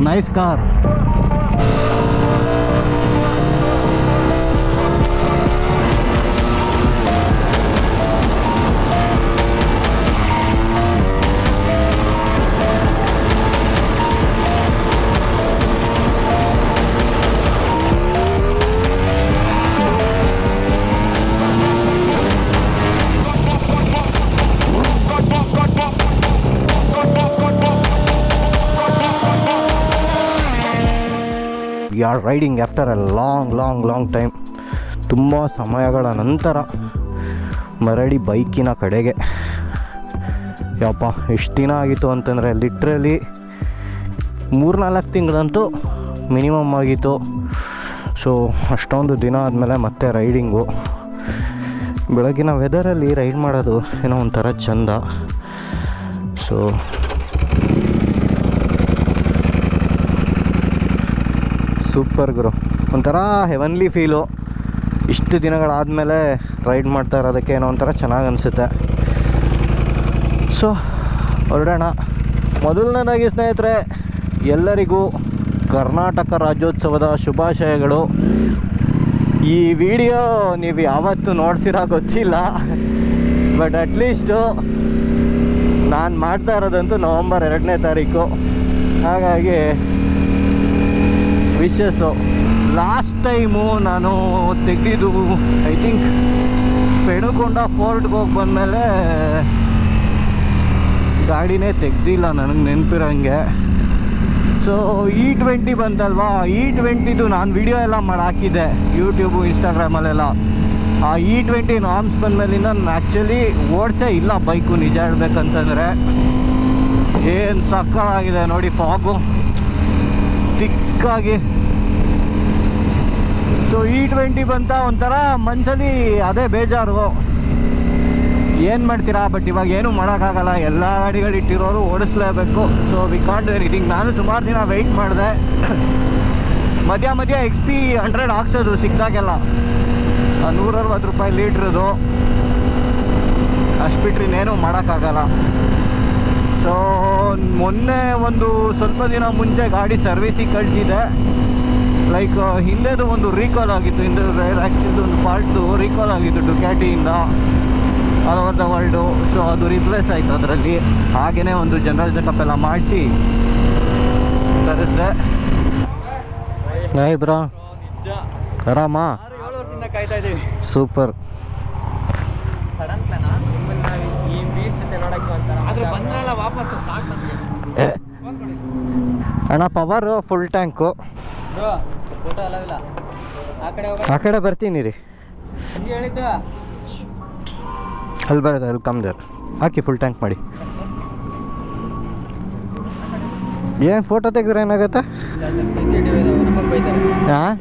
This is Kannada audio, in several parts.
Nice car. We are riding after a long time. ತುಂಬ ಸಮಯಗಳ ನಂತರ ಮರಳಿ ಬೈಕಿನ ಕಡೆಗೆ. ಯಪ್ಪ ಎಷ್ಟು ದಿನ ಆಗಿತ್ತು ಅಂತಂದರೆ ಲಿಟ್ರಲಿ 3-4 ತಿಂಗಳಂತೂ ಮಿನಿಮಮ್ ಆಗಿತ್ತು. ಸೊ ಅಷ್ಟೊಂದು ದಿನ ಆದಮೇಲೆ ಮತ್ತೆ ರೈಡಿಂಗು. ಬೆಳಗಿನ ವೆದರಲ್ಲಿ ರೈಡ್ ಮಾಡೋದು ಏನೋ ಒಂಥರ ಚೆಂದ. ಸೊ ಸೂಪರ್ ಗುರು, ಒಂಥರ ಹೆವನ್ಲಿ ಫೀಲು. ಇಷ್ಟು ದಿನಗಳಾದಮೇಲೆ ರೈಡ್ ಮಾಡ್ತಾ ಇರೋದಕ್ಕೆ ಏನೋ ಒಂಥರ ಚೆನ್ನಾಗಿ ಅನಿಸುತ್ತೆ. ಸೊ ಹೊರಡೋಣ. ಮೊದಲನೇದಾಗಿ ಸ್ನೇಹಿತರೆ, ಎಲ್ಲರಿಗೂ ಕರ್ನಾಟಕ ರಾಜ್ಯೋತ್ಸವದ ಶುಭಾಶಯಗಳು. ಈ ವಿಡಿಯೋ ನೀವು ಯಾವತ್ತು ನೋಡ್ತೀರಾ ಗೊತ್ತಿಲ್ಲ, ಬಟ್ ಅಟ್ಲೀಸ್ಟು ನಾನು ಮಾಡ್ತಾ ಇರೋದಂತೂ ನವಂಬರ್ 2ನೇ ತಾರೀಕು. ಹಾಗಾಗಿ ವಿಶಸ್ಸು. ಲಾಸ್ಟ್ ಟೈಮು ನಾನು ತೆಗೆದಿದ್ದು ಐ ಥಿಂಕ್ ಪೆಣುಕೊಂಡ ಫೋರ್ಟ್ಗೆ ಹೋಗಿ ಬಂದಮೇಲೆ ಗಾಡಿನೇ ತೆಗ್ದಿಲ್ಲ ನನಗೆ ನೆನಪಿರೋಂಗೆ. ಸೊ E20 ಬಂತಲ್ವಾ, E20ದು ನಾನು ವಿಡಿಯೋ ಎಲ್ಲ ಮಾಡಿ ಹಾಕಿದ್ದೆ ಯೂಟ್ಯೂಬು ಇನ್ಸ್ಟಾಗ್ರಾಮಲ್ಲೆಲ್ಲ. ಆ E20 ನಾಮ್ಸ್ ಬಂದಮೇಲಿಂದ ನಾನು ಆ್ಯಕ್ಚುಲಿ ಓಡಿಸೇ ಇಲ್ಲ ಬೈಕು. ನಿಜ ಹೇಳ್ಬೇಕಂತಂದರೆ ಏನು ಸಕ್ಕತ್ತಾಗಿದೆ ನೋಡಿ, ಫಾಗು ತಿಕ್ಕಾಗಿ. ಸೊ E20 ಬಂತ ಒಂಥರ ಮನಸ್ಸಲ್ಲಿ ಅದೇ ಬೇಜಾರು. ಏನು ಮಾಡ್ತೀರಾ, ಬಟ್ ಇವಾಗ ಏನೂ ಮಾಡೋಕ್ಕಾಗಲ್ಲ. ಎಲ್ಲ ಗಾಡಿಗಳಿಟ್ಟಿರೋರು ಓಡಿಸ್ಲೇಬೇಕು. So we can't do anything. ನಾನು ಸುಮಾರು ದಿನ ವೆಯ್ಟ್ ಮಾಡಿದೆ. ಮಧ್ಯ XP 100 ಹಾಕ್ಸೋದು ಸಿಕ್ಕಿದಾಗೆಲ್ಲ 160 ರೂಪಾಯಿ ಲೀಟ್ರದು. ಅಷ್ಟು ಬಿಟ್ಟರೆ ಇನ್ನೇನು ಮಾಡೋಕ್ಕಾಗಲ್ಲ. ಸೊ ಮೊನ್ನೆ ಒಂದು ಸ್ವಲ್ಪ ದಿನ ಮುಂಚೆ ಗಾಡಿ ಸರ್ವಿಸಿಗೆ ಕಳಿಸಿದೆ. ಲೈಕ್ ಹಿಂದೆದು ಒಂದು ರೀಕಾಲ್ ಆಗಿತ್ತು, ಹಿಂದೆ ರೈರ್ ಆಕ್ಸಿಲ್ದು ಒಂದು ಪಾರ್ಟ್ದು ರೀಕಾಲ್ ಆಗಿತ್ತು ಡುಕ್ಯಾಟಿಯಿಂದ all over the world. So ಅದು ರಿಪ್ಲೇಸ್ ಆಯಿತು ಅದರಲ್ಲಿ. ಹಾಗೆಯೇ ಒಂದು ಜನರಲ್ ಚೆಕಪ್ ಎಲ್ಲ ಮಾಡಿಸಿ ತರಿಸಿದೆ. ಹಾಯ್ ಬ್ರೋ, ಆರಾಮ? ಸೂಪರ್. ಅಣ್ಣ ಪವರ್ ಫುಲ್ ಟ್ಯಾಂಕು. ಆ ಕಡೆ ಬರ್ತೀನಿ ರೀ, ಅಲ್ಲಿ ಬರೋದು, ಅಲ್ಲಿ ಕಮ್ದೇರ್ ಹಾಕಿ ಫುಲ್ ಟ್ಯಾಂಕ್ ಮಾಡಿ. ಏನು ಫೋಟೋ ತೆಗೆದ್ರೆ ಏನಾಗುತ್ತೆ? ಹಾಂ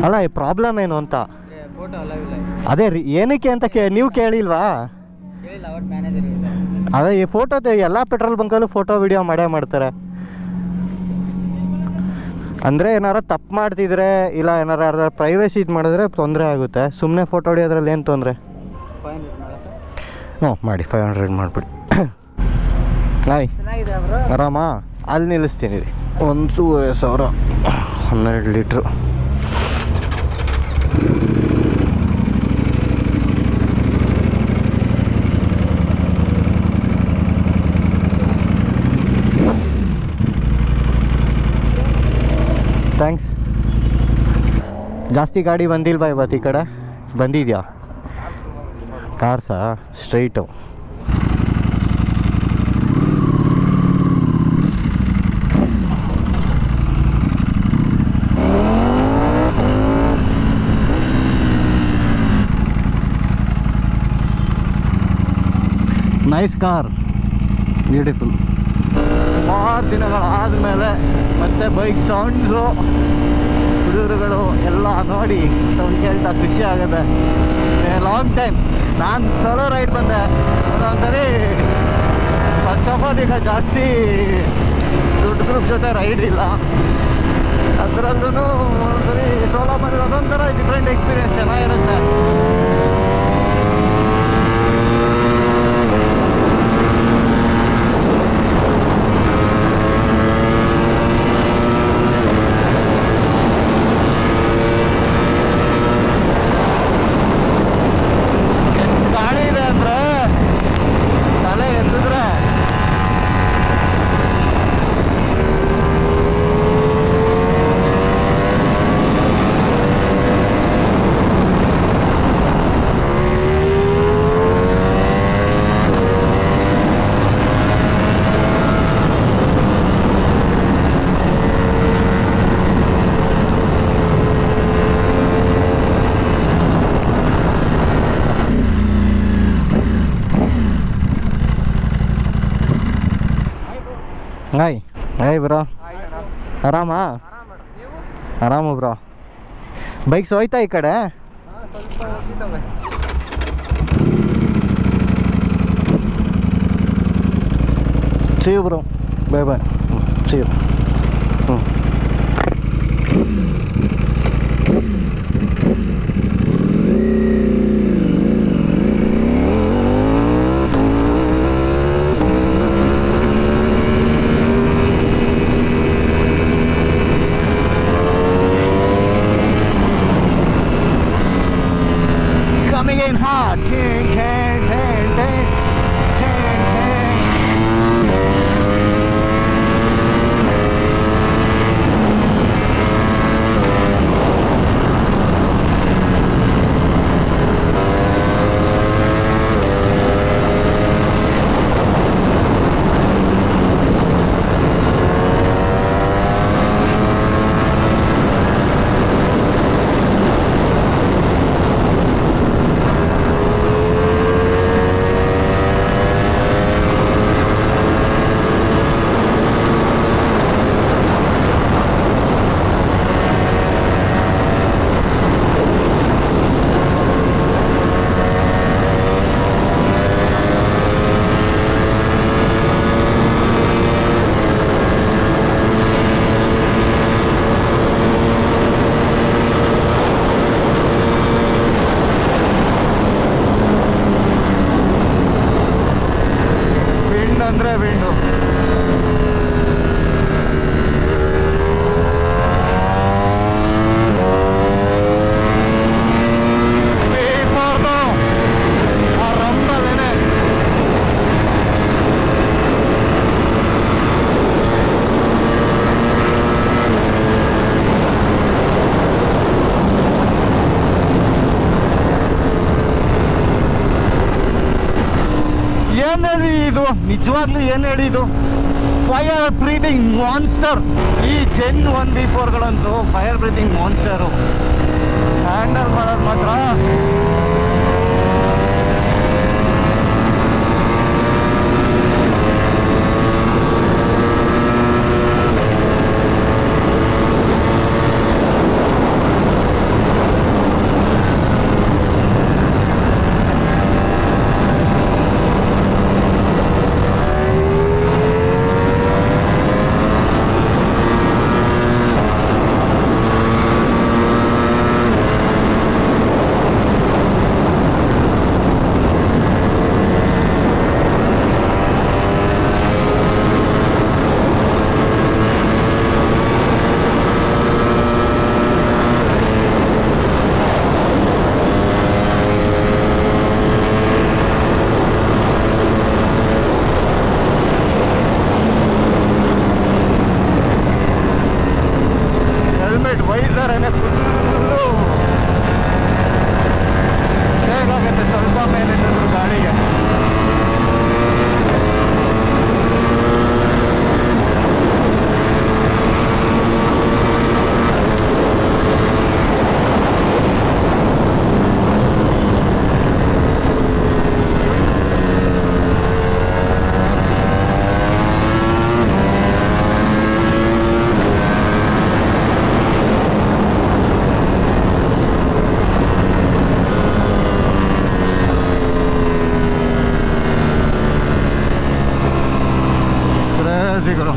ಅಲ್ಲ, ಈ ಪ್ರಾಬ್ಲಮ್ ಏನು ಅಂತ ಅದೇ ರೀ. ಏನಕ್ಕೆ ಅಂತ ನೀವು ಕೇಳಿಲ್ವಾ? ಅದೇ ಈ ಫೋಟೋ ಎಲ್ಲ ಪೆಟ್ರೋಲ್ ಬಂಕಲ್ಲೂ ಫೋಟೋ ವಿಡಿಯೋ ಮಾಡೇ ಮಾಡ್ತಾರೆ. ಅಂದರೆ ಏನಾರು ತಪ್ಪು ಮಾಡ್ತಿದ್ರೆ ಇಲ್ಲ ಏನಾರು ಯಾರು ಪ್ರೈವೇಸಿ ಇದು ಮಾಡಿದ್ರೆ ತೊಂದರೆ ಆಗುತ್ತೆ. ಸುಮ್ಮನೆ ಫೋಟೋ ಹೊಡಿಯೋದ್ರಲ್ಲಿ ಏನು ತೊಂದರೆ? ಹ್ಞೂ ಮಾಡಿ 500 ಮಾಡಿಬಿಡಿ. ಹಾಯ್, ಆರಾಮ? ಅಲ್ಲಿ ನಿಲ್ಲಿಸ್ತೀನಿ ರೀ. 1,500 12 ಲೀಟ್ರು. ಥ್ಯಾಂಕ್ಸ್. ಜಾಸ್ತಿ ಗಾಡಿ ಬಂದಿಲ್ವಾ ಇವತ್ತು ಈ ಕಡೆ? ಬಂದಿದೆಯಾ ಕಾರ್ಸಾ? ಸ್ಟ್ರೈಟು. Nice car, beautiful. ಸುಮಾರು ದಿನಗಳಾದಮೇಲೆ ಮತ್ತೆ ಬೈಕ್ ಸೌಂಡ್ಸು ಹುಡುಗರುಗಳು ಎಲ್ಲ ನೋಡಿ ಸೌಂಡ್ ಕೇಳ್ತಾ ಖುಷಿ ಆಗುತ್ತೆ. ಲಾಂಗ್ ಟೈಮ್ ನಾನು ಸೋಲೋ ರೈಡ್ ಬಂದೆ ಒಂದೊಂದ್ಸರಿ. ಫಸ್ಟ್ ಆಫ್ ಆಲ್ ಈಗ ಜಾಸ್ತಿ ದೊಡ್ಡ ಗ್ರೂಪ್ ಜೊತೆ ರೈಡ್ ಇಲ್ಲ, ಅದರಲ್ಲೂ ಒಂದ್ಸರಿ ಸೋಲೋ ಬಂದರೆ ಅದೊಂಥರ ಡಿಫ್ರೆಂಟ್ ಎಕ್ಸ್ಪೀರಿಯನ್ಸ್, ಚೆನ್ನಾಗಿರುತ್ತೆ. ಹಾಯ್ ಹಾಯ್ ಬ್ರೋ, ಆರಾಮಾ? ಆರಾಮ ಬ್ರೋ. ಬೈಕ್ಸ್ ಹೋಯ್ತಾ ಈ ಕಡೆ? See you bro. Bye bye. See you. Coming in hot. Ting, ting, ting, ting. Ting, ting. ಅಂದರೆ ವಿಂಡು ಆ ರಂಬಲೇನೆ. ಏನು ಹೇಳಿ ಇದು, ನಿಜವಾಗ್ಲೂ ಏನು ಹೇಳಿ ಇದು, ಫೈರ್ ಬ್ರೀದಿಂಗ್ ಮಾನ್ಸ್ಟರ್. ಈ ಜೆನ್ 1V4ಗಳಂತೂ ಫೈರ್ ಬ್ರೀದಿಂಗ್ ಮಾನ್ಸ್ಟರು. ಹ್ಯಾಂಡಲ್ ಮಾಡೋದು ಮಾತ್ರ ಹೆಲ್ಮೆಟ್ ವೈಸರೇ ಫುಲ್ಲು ಹೇಗಾಗುತ್ತೆ ಸ್ವಲ್ಪ ಮೇಲೆ ಗಾಡಿಗೆ. ಸಿಗರು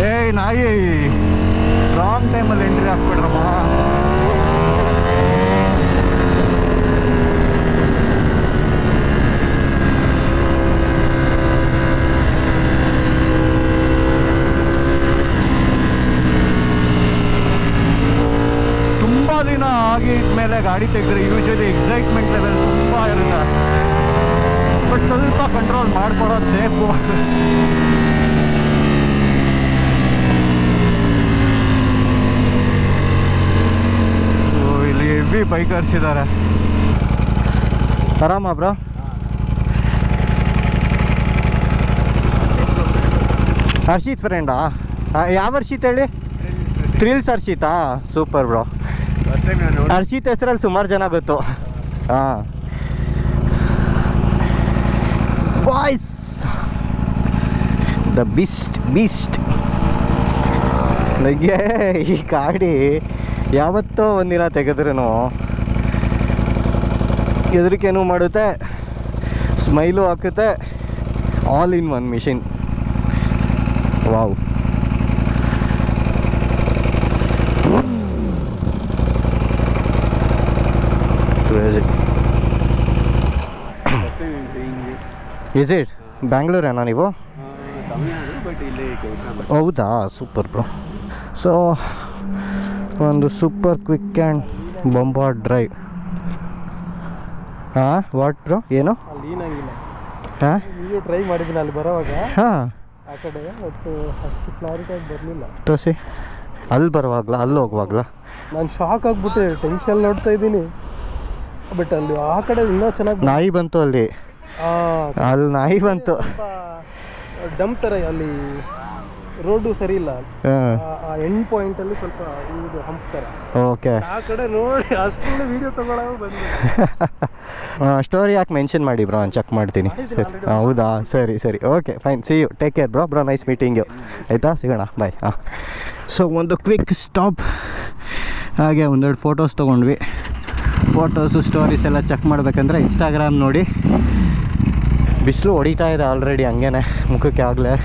ಏಯ್ ನಾಯಿ ರಾಂಗ್ ಟೈಮಲ್ಲಿ ಎಂಟ್ರಿ ಹಾಕ್ಬಿಡ್ರಮ್ಮ. ದಿನ ಆಗಿದ್ಮೇಲೆ ಗಾಡಿ ತೆಗೆದ್ರೆ ಯೂಶಲಿ ಎಕ್ಸೈಟ್ಮೆಂಟ್ ಲೆವೆಲ್ ತುಂಬ ಇರುತ್ತೆ, ಬಟ್ ಸ್ವಲ್ಪ ಕಂಟ್ರೋಲ್ ಮಾಡ್ಕೊಳ್ಳೋದು ಸೇಫು. ಇಲ್ಲಿ ಹೆವಿ ಬೈಕರ್ಸ್ ಇದ್ದಾರೆ. ಆರಾಮ ಬ್ರೋ? ಹರ್ಷಿತ್ ಫ್ರೆಂಡಾ? ಯಾವ ಹರ್ಷಿತ್ ಹೇಳಿ? ಥ್ರಿಲ್ಸ್ ಹರ್ಷಿತಾ? Super bro. ಹರ್ಷಿತ್ ಹೆಸರಲ್ಲಿ ಸುಮಾರು ಜನ ಗೊತ್ತು. ಹಾಂ ಬಾಯ್ಸ್, ದ ಬೀಸ್ಟ್ ನನಗೆ ಈ ಗಾಡಿ ಯಾವತ್ತೋ ಒಂದಿನ ತೆಗೆದ್ರೂ ಹೆದರಿಕೆನೂ ಮಾಡುತ್ತೆ, ಸ್ಮೈಲು ಹಾಕುತ್ತೆ, all in one machine. Wow. Is it ಬ್ಯಾಂಗ್ಳೂರೇನಾ ನೀವು? ಹೌದಾ, ಸೂಪರ್ ಬ್ರೋ. ಸೊ ಒಂದು ಸೂಪರ್ ಕ್ವಿಕ್ ಆ್ಯಂಡ್ ಬಂಬಾರ್ ಡ್ರೈವ್. ಹಾಂ ವಾಟ್ ಬ್ರೋ? ಏನು? ಹಾಂ ಟ್ರೈ ಮಾಡಿದ್ದೀನಿ ಅಲ್ಲಿ ಬರೋವಾಗ. ಹಾಂ ಆ ಕಡೆ ಮತ್ತು ಅಷ್ಟು ಕ್ಲಾರಿಟಿಯಾಗಿ ಬರಲಿಲ್ಲ. ತೋರಿಸಿ. ಅಲ್ಲಿ ಬರುವಾಗಲ ಅಲ್ಲಿ ಹೋಗುವಾಗಲ ನಾನು ಶಾಕ್ ಆಗಿಬಿಟ್ಟೆ, ಟೆನ್ಷನ್ ನೋಡ್ತಾ ಇದ್ದೀನಿ. ಬಟ್ ಅಲ್ಲಿ ಆ ಕಡೆ ಇನ್ನೂ ಚೆನ್ನಾಗಿ ನಾಯಿ ಬಂತು ಅಲ್ಲಿ. ಅಲ್ಲಿ ನಾಯಿ ಬಂತು. ಡಂಪ್ ಥರ ಅಲ್ಲಿ ರೋಡು ಸರಿ ಇಲ್ಲ. ಆ ಎಂಡ್ ಪಾಯಿಂಟಲ್ಲಿ ಸ್ವಲ್ಪ ಇದು ಹಂಪ್ ಥರ. ಓಕೆ. ಆ ಕಡೆ ನೋಡಿ ಅಷ್ಟೊಂದು ವೀಡಿಯೋ ತಗೊಳ್ಳೋ ಬಂದು. ಸ್ಟೋರಿ ಯಾಕೆ ಮೆನ್ಷನ್ ಮಾಡಿ ಬ್ರೋ, ನಾನು ಚೆಕ್ ಮಾಡ್ತೀನಿ. ಸರಿ, ಹೌದಾ, ಸರಿ ಸರಿ, okay fine. See you, take care bro. Nice meeting you. ಆಯಿತಾ, ಸಿಗೋಣ, ಬಾಯ್. ಹಾಂ. ಸೊ ಒಂದು ಕ್ವಿಕ್ ಸ್ಟಾಪ್, ಹಾಗೆ ಒಂದೆರಡು ಫೋಟೋಸ್ ತೊಗೊಂಡ್ವಿ. ಫೋಟೋಸು ಸ್ಟೋರೀಸ್ ಎಲ್ಲ ಚೆಕ್ ಮಾಡಬೇಕಂದ್ರೆ ಇನ್ಸ್ಟಾಗ್ರಾಮ್ ನೋಡಿ. ಬಿಸಿಲು ಹೊಡಿತಾ ಇದೆ ಆಲ್ರೆಡಿ ಹಂಗೇನೆ ಮುಖಕ್ಕೆ ಆಗಲೇ.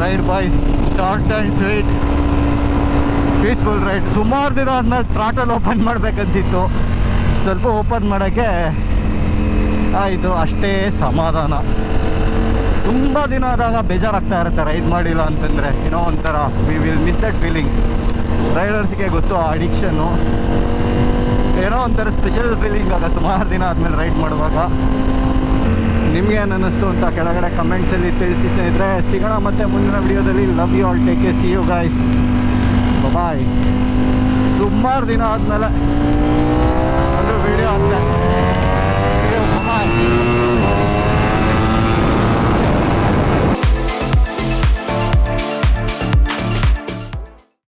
Ride boys, short and sweet, peaceful ride. ಸುಮಾರು ದಿನ ಆದಮೇಲೆ ಥ್ರಾಟಲ್ ಓಪನ್ ಮಾಡಬೇಕನ್ಸಿತ್ತು. ಸ್ವಲ್ಪ ಓಪನ್ ಮಾಡೋಕ್ಕೆ ಆಯಿತು, ಅಷ್ಟೇ ಸಮಾಧಾನ. ತುಂಬ ದಿನ ಆದಾಗ ಬೇಜಾರಾಗ್ತಾ ಇರುತ್ತೆ ರೈಡ್ ಮಾಡಿಲ್ಲ ಅಂತಂದರೆ. ಏನೋ ಒಂಥರ we will miss that feeling. ರೈಡರ್ಸ್ಗೆ ಗೊತ್ತು ಆ ಅಡಿಕ್ಷನ್ನು. ಏನೋ ಒಂಥರ ಸ್ಪೆಷಲ್ ಫೀಲಿಂಗ್ ಆಗ ಸುಮಾರು ದಿನ ಆದಮೇಲೆ ರೈಡ್ ಮಾಡುವಾಗ. ನಿಮಗೆ ಏನು ಅನ್ನಿಸ್ತು ಅಂತ ಕೆಳಗಡೆ ಕಮೆಂಟ್ಸಲ್ಲಿ ತಿಳಿಸಿ ಸ್ನೇಹಿತರೆ. ಸಿಗೋಣ ಮತ್ತೆ ಮುಂದಿನ ವಿಡಿಯೋದಲ್ಲಿ. Love you all, take care, see you guys, bye. ಸುಮಾರು ದಿನ ಆದಮೇಲೆ ಒಂದು ವಿಡಿಯೋ ಅಂತ